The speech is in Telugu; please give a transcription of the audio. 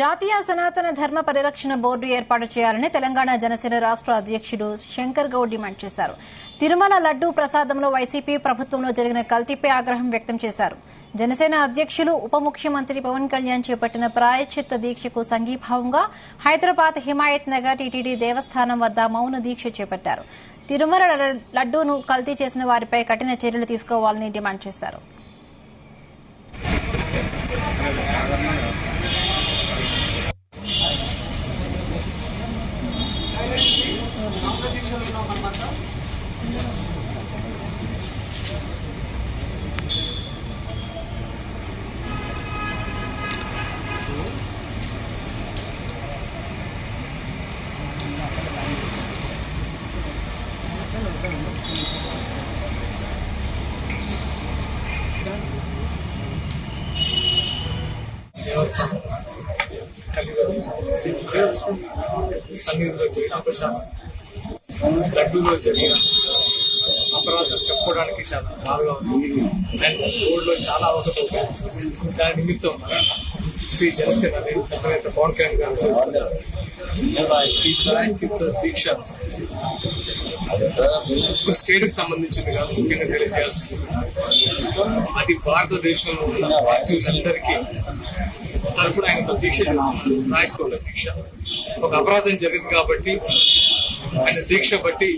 జాతీయ సనాతన ధర్మ పరిరక్షణ బోర్డు ఏర్పాటు చేయాలని తెలంగాణ జనసేన రాష్ట్ర అధ్యక్షుడు శంకర్ గౌడ్ డిమాండ్ చేశారు. తిరుమల లడ్డూ ప్రసాదంలో వైసీపీ ప్రభుత్వంలో జరిగిన కల్తీపై ఆగ్రహం వ్యక్తం చేశారు. జనసేన అధ్యక్షులు ఉప ముఖ్యమంత్రి పవన్ కళ్యాణ్ చేపట్టిన ప్రాయశ్చిత్త దీక్షకు సంఘీభావంగా హైదరాబాద్ హిమాయత్ నగర్ టీటీడీ దేవస్థానం వద్ద మౌన దీక్ష చేపట్టారు. తిరుమల లడ్డూను కల్తీ చేసిన వారిపై కఠిన చర్యలు తీసుకోవాలని డిమాండ్ చేశారు. లడ్డూలో జరిగిన అపరాధం చెప్పుకోవడానికి చాలా బాగా ఉంది. అండ్ రోడ్లో చాలా అవకపోతే దాని నిమిత్తం శ్రీ జనసేన అధినేత పవన్ కళ్యాణ్ గారు చేస్తున్నారు. ఈ ప్రాయశ్చిత్త దీక్ష ఒక స్టేట్ కి సంబంధించింది కాదు, ముఖ్యంగా తెలియజేయాల్సింది అది భారతదేశంలో ఉన్న పార్టీలందరికీ తరపున ఆయన దీక్ష చేస్తున్నారు. ప్రాయశ్చిత్త దీక్ష ఒక అపరాధం జరిగింది కాబట్టి ఆయన దీక్ష బట్టి